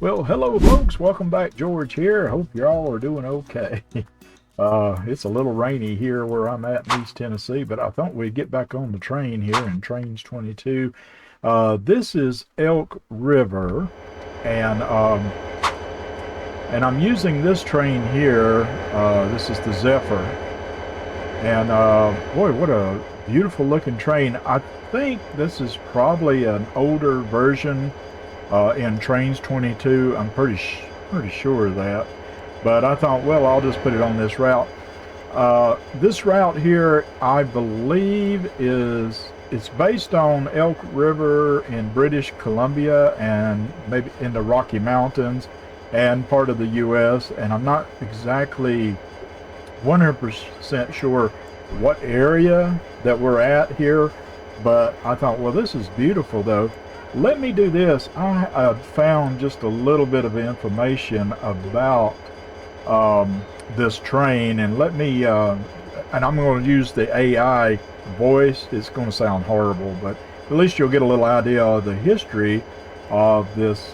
Well, hello folks, welcome back. George here. Hope you all are doing okay. It's a little rainy here where I'm at in East Tennessee, but I thought we'd get back on the train here in Trainz 22. This is Elk River, and I'm using this train here. This is the Zephyr, and boy, what a beautiful looking train. I think this is probably an older version in Trainz 22. I'm pretty sure of that, but I thought, well, I'll just put it on this route. This route here, I believe, it's based on Elk River in British Columbia and maybe in the Rocky Mountains and part of the U.S., and I'm not exactly 100% sure what area that we're at here, but I thought, well, this is beautiful though. Let me do this. I found just a little bit of information about this train, and let me and I'm going to use the AI voice. It's going to sound horrible, but at least you'll get a little idea of the history of this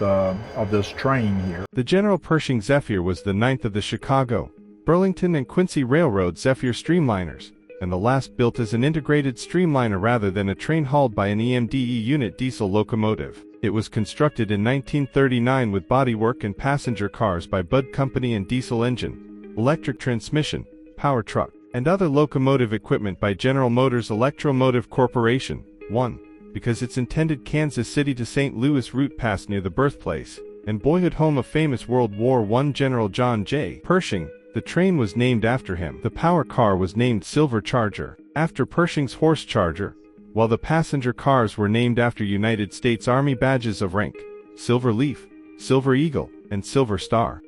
train here. The General Pershing Zephyr was the ninth of the Chicago, Burlington, and Quincy Railroad Zephyr streamliners, and the last built as an integrated streamliner rather than a train hauled by an EMDE unit diesel locomotive. It was constructed in 1939 with bodywork and passenger cars by Budd Company and diesel engine, electric transmission, power truck, and other locomotive equipment by General Motors Electromotive Corporation. 1. Because its intended Kansas City to St. Louis route passed near the birthplace and boyhood home of famous World War I General John J. Pershing, the train was named after him. The power car was named Silver Charger, after Pershing's horse charger, while the passenger cars were named after United States Army badges of rank: Silver Leaf, Silver Eagle, and Silver Star.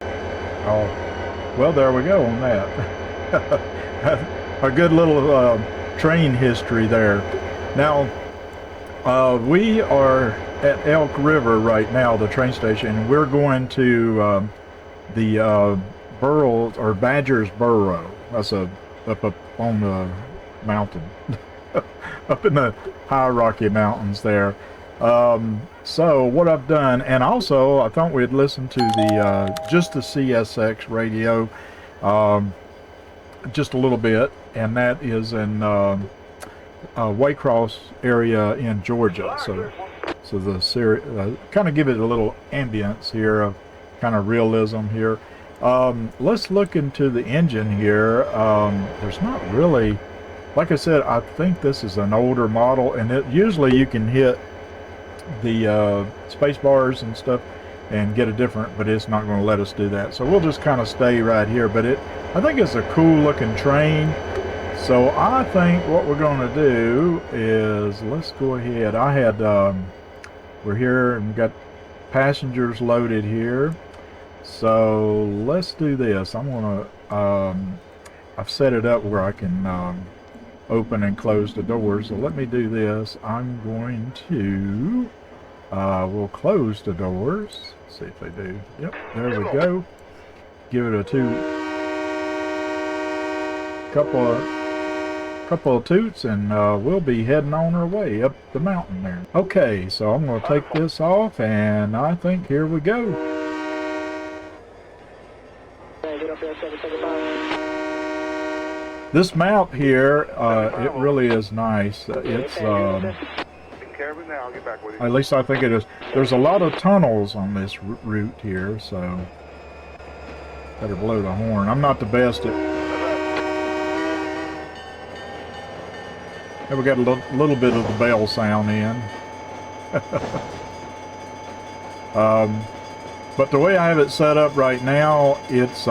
Oh, well, there we go on that. A good little train history there. Now, we are at Elk River right now, the train station, and we're going to the Burrows or Badger's Burrow. That's up on the mountain, up in the high Rocky Mountains there. So what I've done, and also I thought we'd listen to the just the CSX radio just a little bit, and that is in Waycross area in Georgia. So the series kind of give it a little ambience here of kind of realism here. Let's look into the engine here. There's not really, like I said, I think this is an older model, and usually you can hit the space bars and stuff and get a different, but it's not going to let us do that. So we'll just kind of stay right here, but I think it's a cool looking train. So I think what we're going to do is, let's go ahead. We're here and we've got passengers loaded here. So let's do this. I'm going to, I've set it up where I can open and close the doors. So let me do this. I'm going to, we'll close the doors. See if they do. Yep, there we go. Give it a couple of toots, and we'll be heading on our way up the mountain there. Okay, so I'm going to take this off, and I think here we go. This map here, it really is nice. It's at least I think it is. There's a lot of tunnels on this route here, so better blow the horn. I'm not the best at. And we got a little bit of the bell sound in. But the way I have it set up right now, it's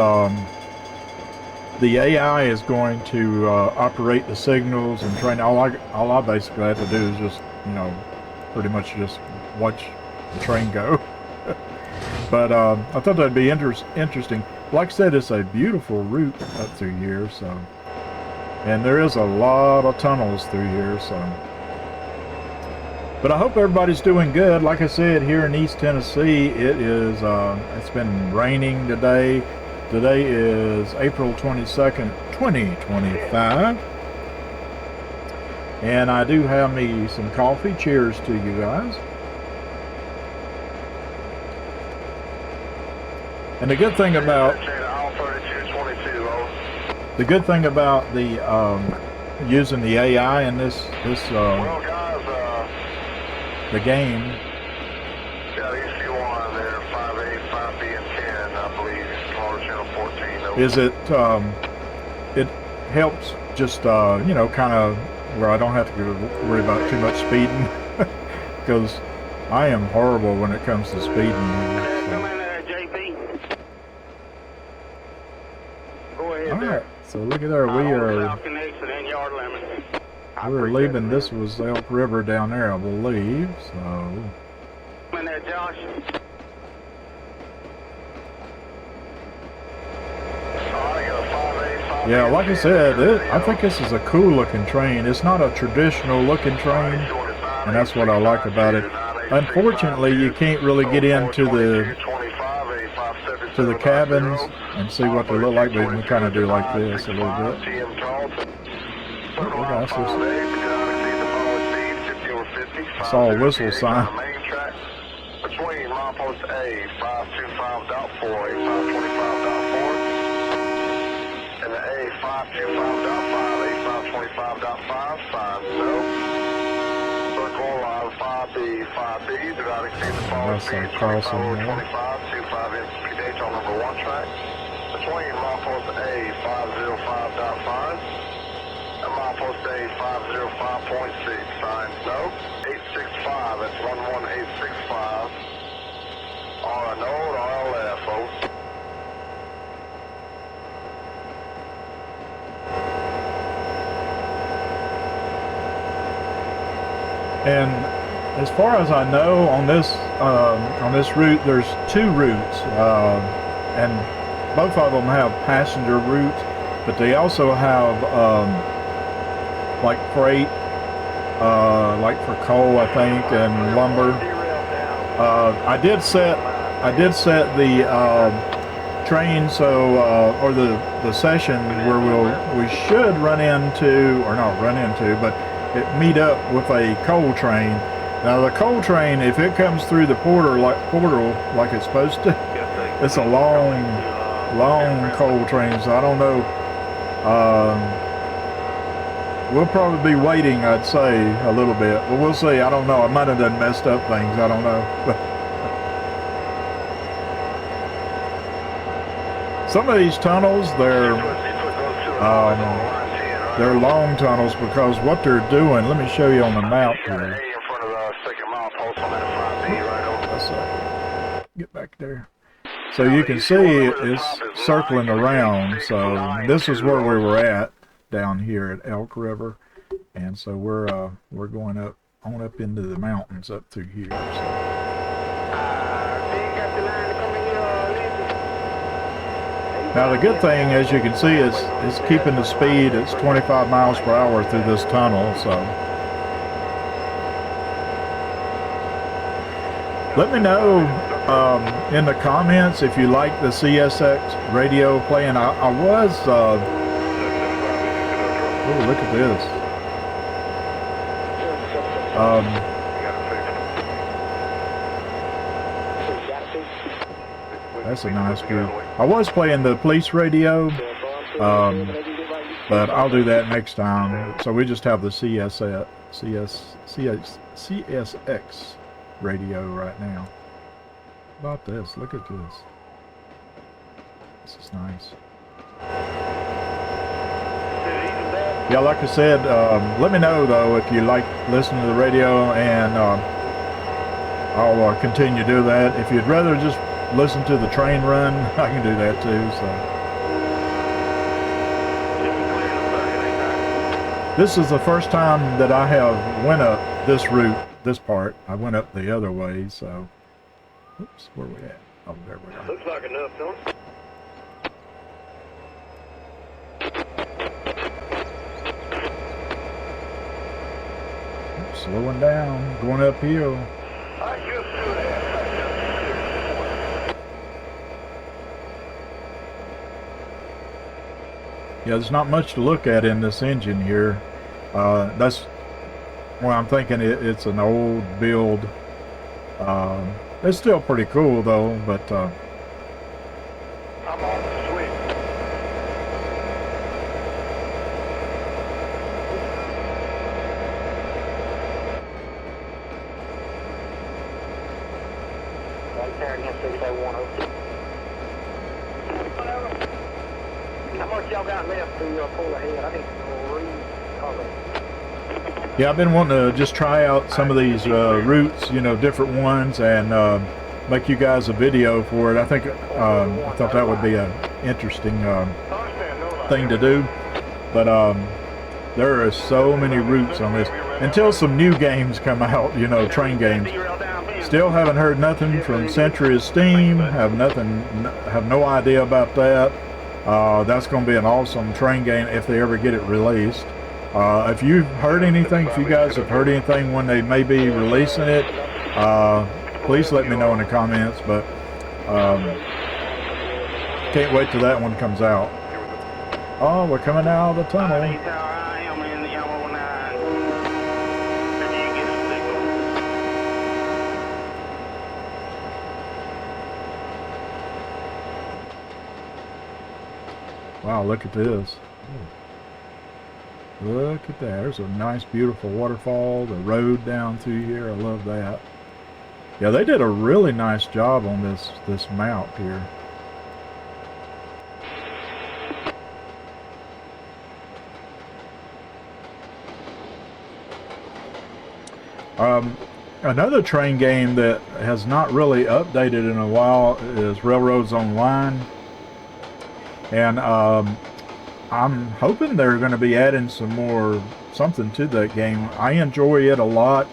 the AI is going to operate the signals and train. All I basically have to do is just, pretty much just watch the train go. But I thought that'd be interesting. Like I said, it's a beautiful route up through here, so. And there is a lot of tunnels through here, so. But I hope everybody's doing good. Like I said, here in East Tennessee, it's been raining today. Today is April 22nd, 2025. And I do have me some coffee. Cheers to you guys. And the good thing about the using the AI in the game is it helps just you know, kind of where I don't have to worry about too much speeding because I am horrible when it comes to speeding. Alright, so look at there, we're leaving. This was Elk River down there, I believe, so yeah, like I said, I think this is a cool looking train. It's not a traditional looking train, and that's what I like about it. Unfortunately, you can't really get into the cabins and see what they look like, but we kind of do like this a little bit. Oh, I saw a whistle sign. Between milepost A 525.4 A525.4 and the A 525.5 A525.5 sign no. Circle line 5B 5B do not exceed the following speed 25 or 25 25 NPH on number 1 track. Between milepost A 505.5 and milepost A 505.6 signs no. 865, that's 11865. R node, RLF, folks. And as far as I know, on this route, there's 2 routes, and both of them have passenger routes, but they also have like freight. Like for coal, I think, and lumber. I did set the train or the session where we should run into, or not run into, but meet up with a coal train. Now the coal train, if it comes through the portal like it's supposed to, it's a long coal train. So I don't know. We'll probably be waiting, I'd say, a little bit. But we'll see. I don't know. I might have done messed up things. I don't know. Some of these tunnels, they're long tunnels because what they're doing, let me show you on the map here. Get back there. So you can see it's circling around. So this is where we were at, down here at Elk River, and so we're going up into the mountains up through here. So. Now the good thing, as you can see, is keeping the speed. It's 25 miles per hour through this tunnel. So let me know in the comments if you like the CSX radio playing. I was. Oh, look at this. That's a nice group. I was playing the police radio, but I'll do that next time. So we just have the CSX radio right now. How about this? Look at this. This is nice. Yeah, like I said, let me know though if you like listening to the radio, and I'll continue to do that. If you'd rather just listen to the train run, I can do that too. So this is the first time that I have went up this route, this part. I went up the other way, so oops, where are we at? Oh, there we are. Looks like enough, don't it? Slowing down, going uphill. Yeah, there's not much to look at in this engine here. That's Well, I'm thinking it's an old build. It's still pretty cool though, but I'm on the switch. Right there against 60102. How much y'all got left to pull ahead? I think 3 colors. yeah, I've been wanting to just try out some of these routes, you know, different ones, and make you guys a video for it. I think I thought that would be an interesting thing to do. But there are so many routes on this until some new games come out, you know, train games. Still haven't heard nothing from Century Steam. Have no idea about that. That's going to be an awesome train game if they ever get it released. If you've heard anything, if you guys have heard anything when they may be releasing it, please let me know in the comments. But can't wait till that one comes out. Oh, we're coming out of the tunnel. Wow, look at this. Look at that. There's a nice, beautiful waterfall. The road down through here. I love that. Yeah, they did a really nice job on this mount here. Another train game that has not really updated in a while is Railroads Online. And I'm hoping they're going to be adding something to that game. I enjoy it a lot,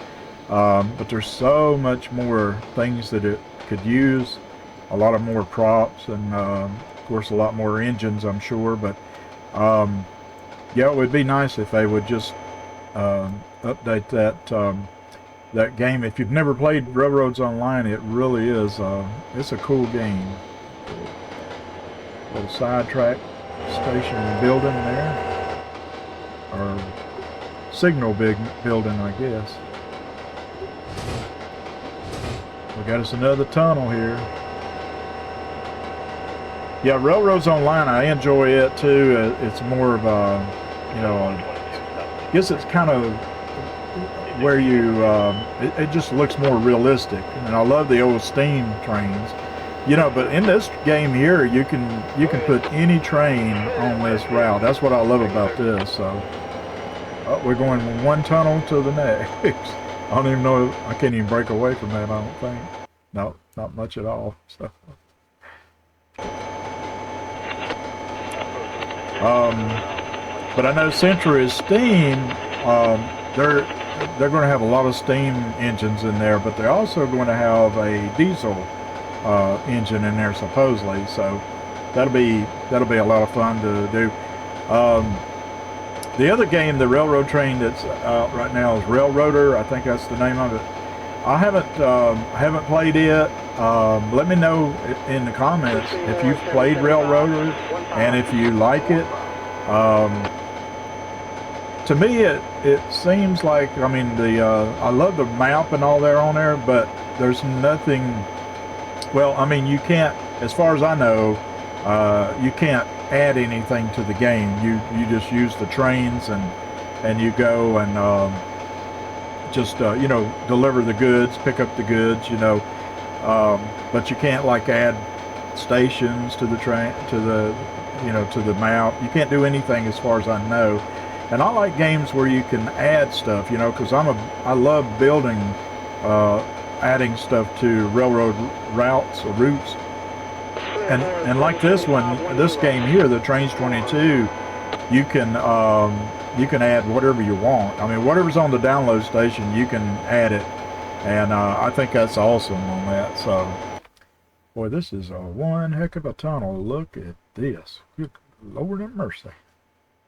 but there's so much more things that it could use. A lot of more props and, of course, a lot more engines, I'm sure. But, yeah, it would be nice if they would just update that game. If you've never played Railroads Online, it really is. It's a cool game. Little sidetrack station building there, or signal building, I guess. We got us another tunnel here. Yeah, Railroads Online, I enjoy it too. It's more of a, you know, I guess it's kind of where you, it just looks more realistic. And I love the old steam trains. You know, but in this game here, you can put any train on this route. That's what I love about this. So, we're going from one tunnel to the next. I don't even know. I can't even break away from that. I don't think. No, not much at all. So, but I know Century Steam. They're going to have a lot of steam engines in there, but they're also going to have a diesel engine in there supposedly, so that'll be a lot of fun to do. The other game, the railroad train that's out right now, is Railroader. I think that's the name of it. I haven't played it. Let me know in the comments if you've played Railroader and if you like it. To me, it seems like, I mean, I love the map and all there on there, but there's nothing. Well, I mean, you can't, as far as I know, you can't add anything to the game. You just use the trains and you go and just you know, deliver the goods, pick up the goods, you know, but you can't like add stations to the train, to the map. You can't do anything as far as I know. And I like games where you can add stuff, you know, because I love building. Adding stuff to railroad routes or routes, and like this game here, the Trainz 22, you can add whatever you want. I mean, whatever's on the download station, you can add it, and I think that's awesome on that. So, boy, this is one heck of a tunnel. Look at this. Good Lord have mercy.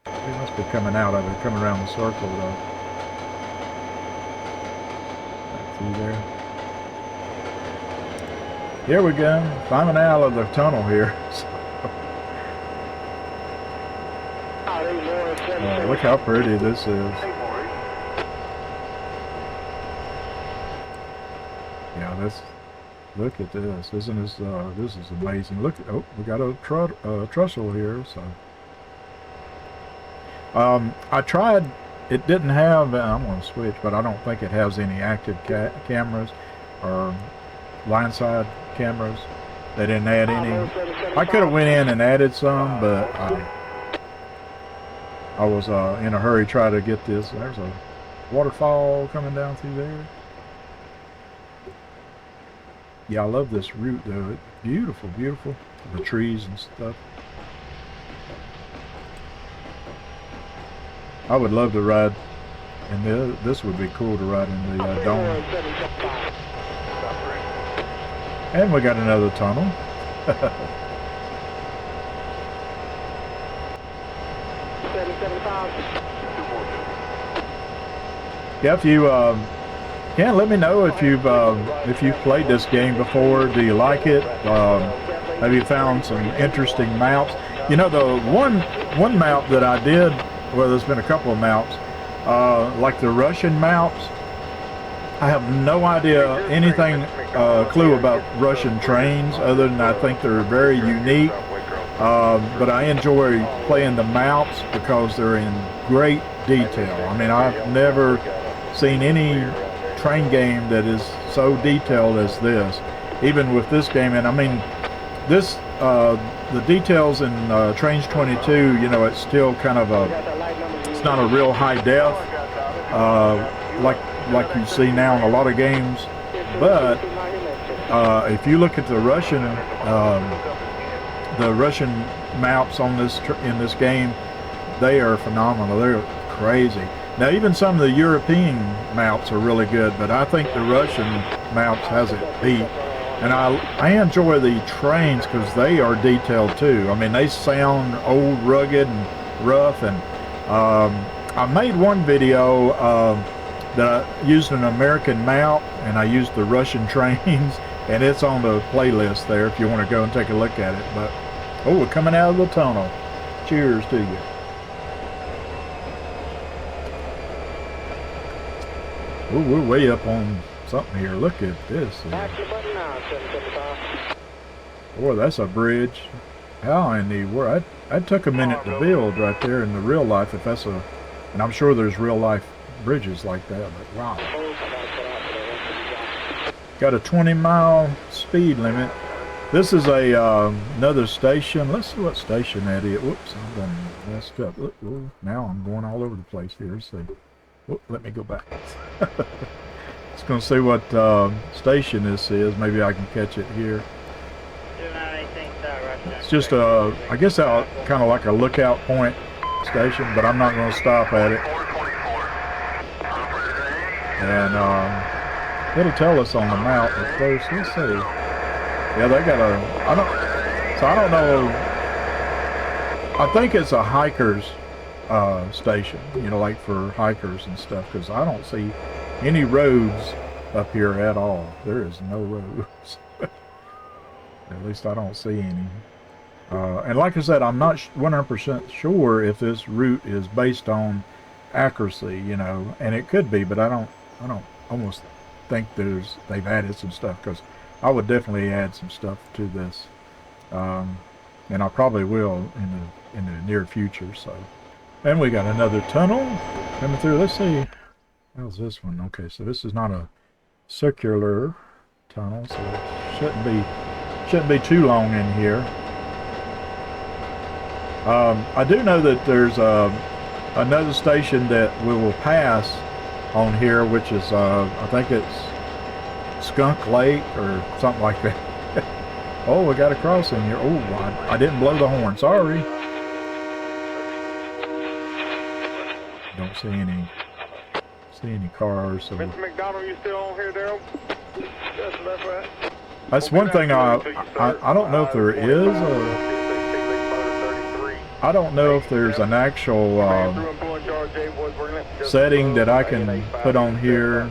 We must be coming out of it, coming around the circle though. Back through there. Here we go, climbing out of the tunnel here. Look how pretty this is. Let's look at this. Isn't this? This is amazing. Look. Oh, we got a trestle here. So, I tried. It didn't have. I'm going to switch, but I don't think it has any active cameras or line side cameras. They didn't add any. I could have went in and added some, but I was in a hurry trying to get this. There's a waterfall coming down through there. Yeah, I love this route though. It's beautiful, beautiful. The trees and stuff. I would love to ride, and this would be cool to ride in the dome. And we got another tunnel. Yeah, if you can let me know if you've played this game before. Do you like it? Have you found some interesting maps? You know, the one map that I did. Well, there's been a couple of maps, like the Russian maps. I have no idea anything, clue about Russian trains, other than I think they're very unique. But I enjoy playing the maps because they're in great detail. I mean, I've never seen any train game that is so detailed as this. Even with this game, and I mean, this the details in Trainz 22. You know, it's still kind of it's not a real high def like you see now in a lot of games, but if you look at the Russian maps on in this game, they are phenomenal. They're crazy. Now even some of the European maps are really good, but I think the Russian maps has it beat. And I enjoy the trains because they are detailed too. I mean, they sound old, rugged, and rough. And I made one video that I used an American map, and I used the Russian trains, and it's on the playlist there if you want to go and take a look at it. But oh, we're coming out of the tunnel. Cheers to you. Oh, we're way up on something here. Look at this. Boy, that's a bridge. How in the world? That took a minute to build right there in the real life. If that's a, and I'm sure there's real life bridges like that. But wow, got a 20-mile speed limit. This is a another station. Let's see what station that is. Whoops, I'm done messed up. Look, oh, now I'm going all over the place here. Let's see. Oh, let me go back. It's going to see what station this is. Maybe I can catch it here. It's just a, I guess, kind of like a lookout point station, but I'm not going to stop at it. And it'll tell us on the map. But first, let's see. Yeah, they got a. I don't know. I think it's a hikers station. You know, like for hikers and stuff, because I don't see any roads up here at all. There is no roads. At least I don't see any. And like I said, I'm not 100% sure if this route is based on accuracy, you know, and it could be, but I don't almost think they've added some stuff, because I would definitely add some stuff to this, and I probably will in the near future. So, and we got another tunnel coming through. Let's see. How's this one? Okay, so this is not a circular tunnel, so it shouldn't be too long in here. I do know that there's another station that we will pass on here, which is I think it's Skunk Lake or something like that. Oh, we got a crossing here. Oh, I didn't blow the horn. Sorry. Don't see any cars. So. Mr. McDonald, you still on here, Daryl? That's right. That's one thing I don't know if there is. I don't know if there's an actual setting that I can put on here.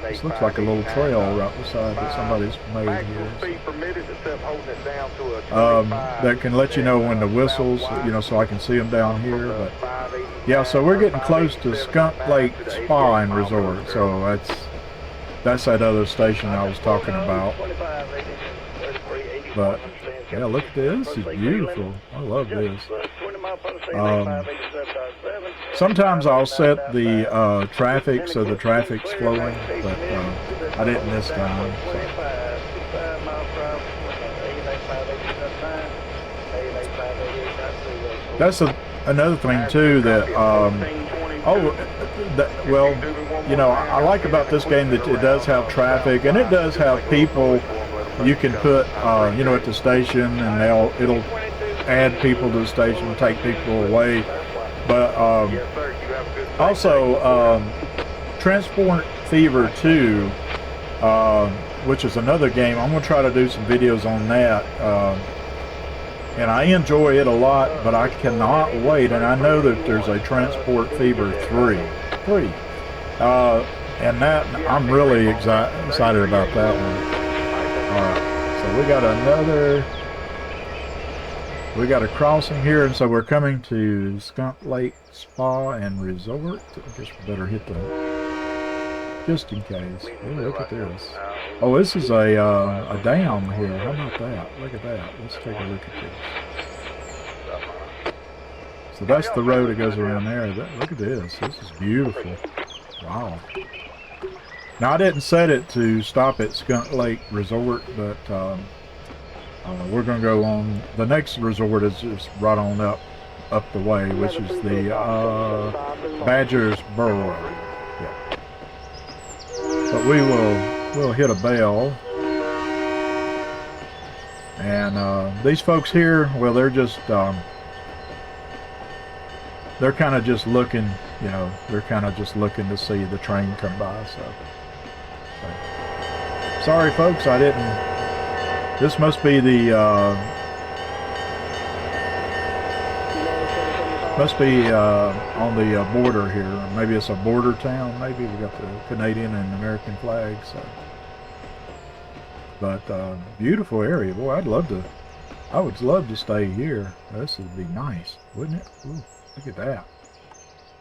This looks like a little trail right beside that somebody's made here. That can let you know when the whistles, you know, so I can see them down here. But yeah, so we're getting close to Skunk Lake Spa and Resort. So That's that other station I was talking about. 25, 80, 33, 81, But understand. yeah, look at this. This is beautiful. I love this. 20 miles per Um, 85, 87.7. Sometimes I'll set the traffic so the traffic's flowing, but I didn't this time. So. 55 miles per hour, 85, 87.9, 85, 88.3. That's another thing too that well, you know, I like about this game that it does have traffic and it does have people. You can put you know, at the station, and it'll add people to the station, take people away. But also Transport Fever 2, which is another game. I'm going to try to do some videos on that. And I enjoy it a lot, but I cannot wait. And I know that there's a Transport Fever 3. And that, I'm really excited about that one. Alright, so we got a crossing here, and so we're coming to Skunk Lake Spa and Resort. I guess we better hit just in case. Oh, look at this. Oh, this is a dam here. How about that? Look at that. Let's take a look at this. So that's the road that goes around there. Look at this. This is beautiful. Wow. Now, I didn't set it to stop at Skunk Lake Resort, but we're going to go on. The next resort is just right on up the way, which is the Badger's Burrow. Yeah. But we'll hit a bell. And these folks here, well, they're just they're kind of just looking, you know, they're kind of just looking to see the train come by. So sorry, folks, I didn't. This must be the on the border here. Maybe it's a border town. Maybe we got the Canadian and American flags. So. But beautiful area. Boy, I would love to stay here. This would be nice, wouldn't it? Ooh, look at that.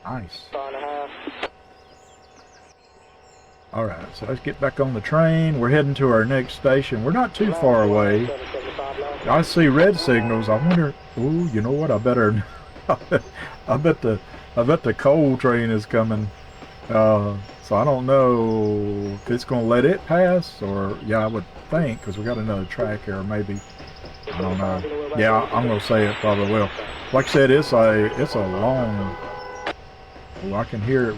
Nice. All right, so let's get back on the train. We're heading to our next station. We're not too far away. I see red signals. I wonder. Ooh, you know what? I better. I bet the coal train is coming. So I don't know if it's going to let it pass, or yeah, I would think, because we got another track here. Maybe, I don't know. Yeah, I'm going to say it probably will. Like I said, it's a long. Oh, I can hear it.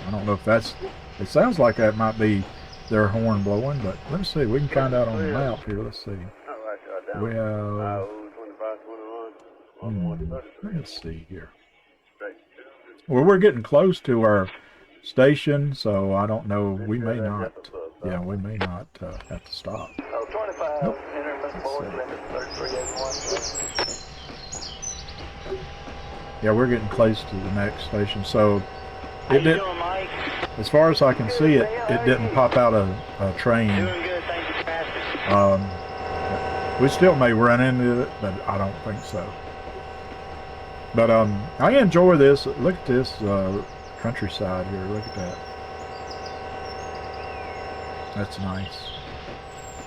I don't know if that's. It sounds like that might be their horn blowing, but let's see. We can find out on the map here. Let's see. Well, let's see here. Well, we're getting close to our station, so I don't know. We may not. Yeah, we may not have to stop. Nope. Yeah, we're getting close to the next station, so it did. As far as I can see, it didn't pop out a train. We still may run into it, but I don't think so. But I enjoy this. Look at this countryside here. Look at that. That's nice.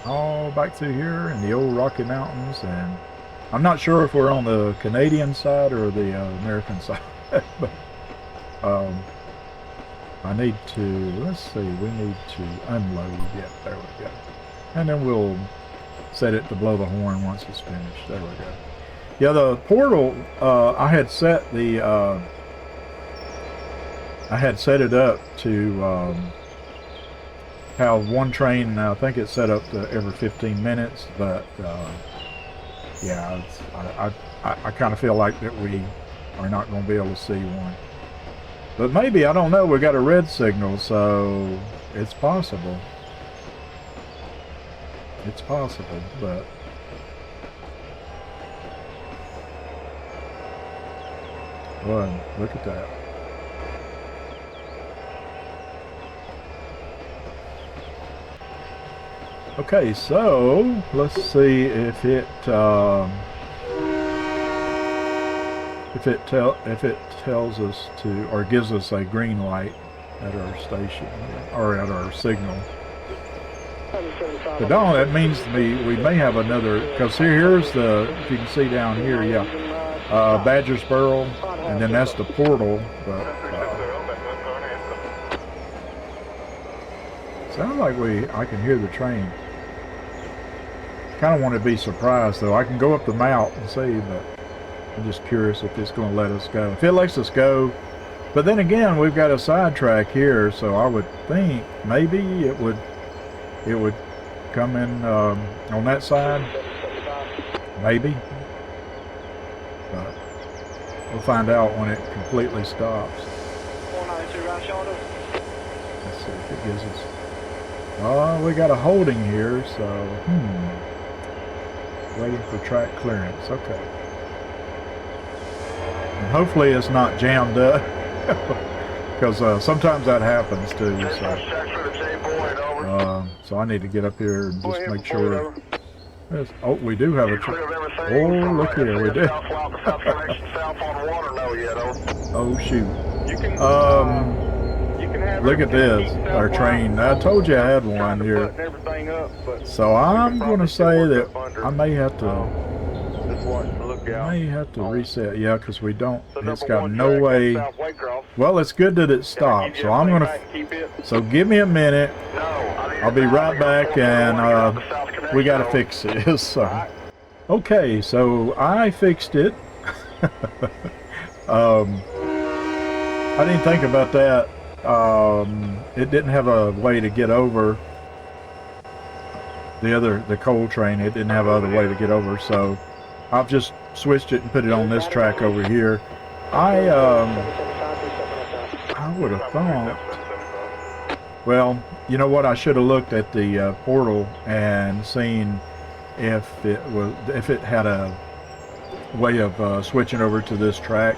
All back through here in the old Rocky Mountains, and I'm not sure if we're on the Canadian side or the American side. But I need to, let's see, we need to unload. Yeah, there we go. And then we'll set it to blow the horn once it's finished. There we go. Yeah, the portal, I had set it up to have one train. I think it's set up to every 15 minutes, but yeah, I kind of feel like that we are not going to be able to see one. But maybe, I don't know, we got a red signal, so it's possible. It's possible, but boy, look at that. Okay, so let's see if it tells us to, or gives us a green light at our station, or at our signal. But no, that means we may have another, because here's the, if you can see down here, yeah, Badger's Burrow, and then that's the portal. But sounds like I can hear the train. Kind of want to be surprised though. I can go up the mount and see, but I'm just curious if it's going to let us go. If it lets us go, but then again, we've got a sidetrack here, so I would think maybe it would come in on that side, maybe. But we'll find out when it completely stops. Let's see if it gives us. Oh, we got a holding here, so waiting for track clearance. Okay. And hopefully it's not jammed up, because sometimes that happens too. So I need to get up here and just make sure. Oh, we do have a track. Oh, look here, we do. Oh shoot. Look at this, our train. I told you I had one here. So I'm going to say that I may have to reset. Yeah, because we don't. It's got no way. Well, it's good that it stopped. So I'm going to. So give me a minute. I'll be right back, and we got to fix this. So. Okay, so I fixed it. I didn't think about that. It didn't have a way to get over the coal train. It didn't have other way to get over, so I've just switched it and put it on this track over here. I would have thought, well, you know what, I should have looked at the portal and seen if it had a way of switching over to this track.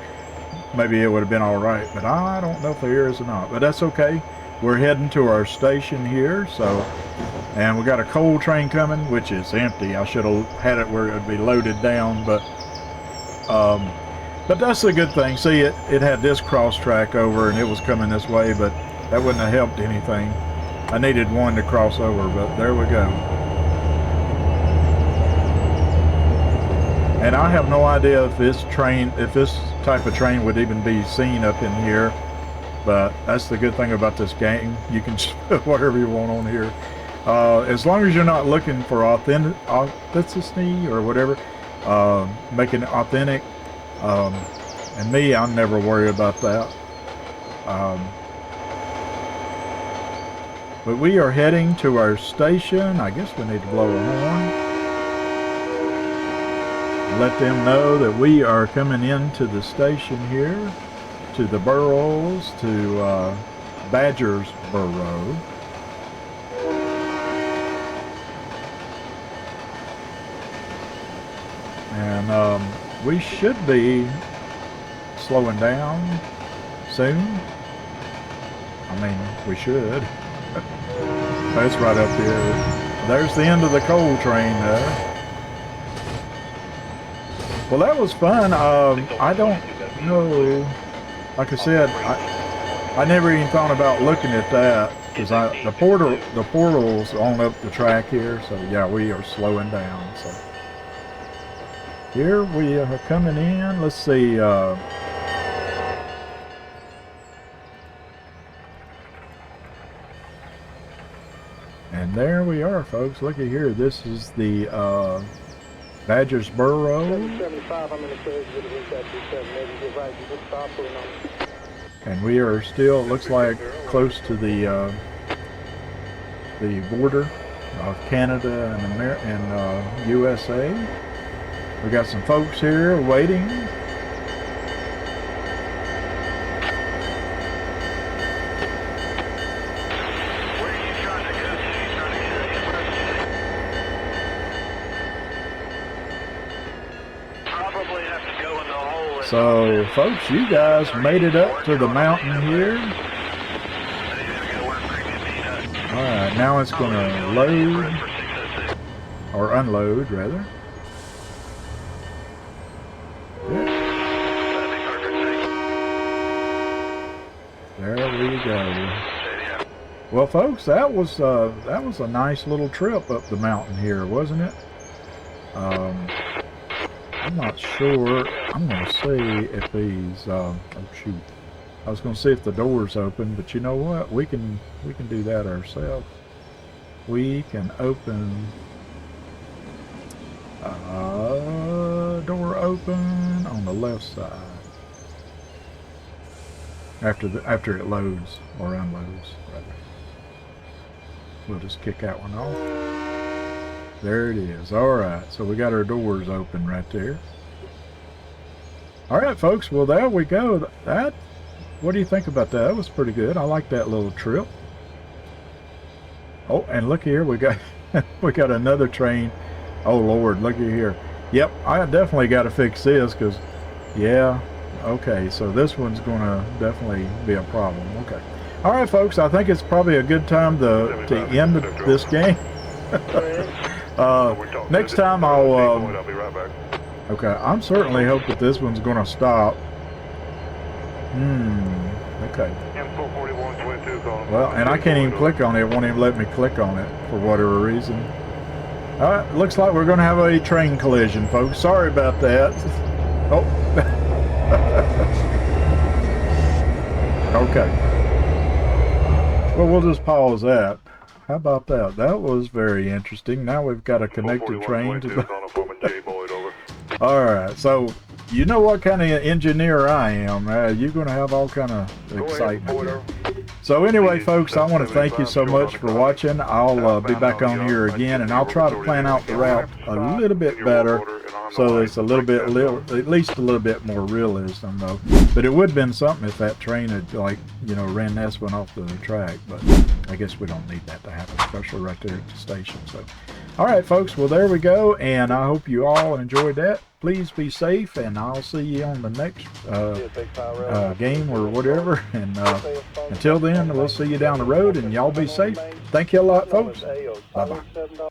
Maybe it would have been all right, but I don't know if there is or not. But that's okay. We're heading to our station here, so, and we got a coal train coming, which is empty. I should have had it where it would be loaded down, but that's a good thing. See, it had this cross track over, and it was coming this way, but that wouldn't have helped anything. I needed one to cross over, but there we go. And I have no idea if this type of train would even be seen up in here, but that's the good thing about this game. You can put whatever you want on here. As long as you're not looking for authenticity or whatever, making it authentic. And me, I'm never worried about that. But we are heading to our station. I guess we need to blow a horn. Let them know that we are coming into the station here, to the Burrows, to Badger's Burrow. And we should be slowing down soon. I mean, we should. That's right up here. There's the end of the coal train there. Well, that was fun. I don't know. Like I said, I never even thought about looking at that, because the portal's on up the track here. So yeah, we are slowing down. So here we are coming in. Let's see. And there we are, folks. Looky here. This is the Badger's Burrow. And we are still, it looks like, close to the border of Canada and USA. We got some folks here waiting. So, folks, you guys made it up to the mountain here. Alright, now it's going to load, or unload, rather. Yep. There we go. Well, folks, that was a nice little trip up the mountain here, wasn't it? I'm not sure. I'm gonna see if these. Oh shoot! I was gonna see if the door's open, but you know what? We can do that ourselves. We can open. Door open on the left side. After it loads or unloads, rather. We'll just kick that one off. There it is. All right, so we got our doors open right there. All right, folks. Well, there we go. That. What do you think about that? That was pretty good. I like that little trip. Oh, and look here, we got we got another train. Oh Lord, look here. Yep, I definitely got to fix this because, yeah. Okay, so this one's gonna definitely be a problem. Okay. All right, folks. I think it's probably a good time to end this game. Next time I'll. be right back. Okay, I'm certainly hope that this one's gonna stop. Okay. Well, and I can't even click on it. It won't even let me click on it for whatever reason. All right, looks like we're gonna have a train collision, folks. Sorry about that. Oh. Okay. Well, we'll just pause that. How about that? That was very interesting. Now we've got a connected train to the... All right, so you know what kind of engineer I am. You're going to have all kind of excitement here. So anyway, folks, I want to thank you so much for watching. I'll be back on here again, and I'll try to plan out the route a little bit better, so it's a little bit, at least a little bit more realism, though. But it would have been something if that train had, like, you know, ran this one off the track. But I guess we don't need that to happen, especially right there at the station. So, all right, folks. Well, there we go, and I hope you all enjoyed that. Please be safe, and I'll see you on the next game or whatever. And until then, we'll see you down the road, and y'all be safe. Thank you a lot, folks. Bye-bye.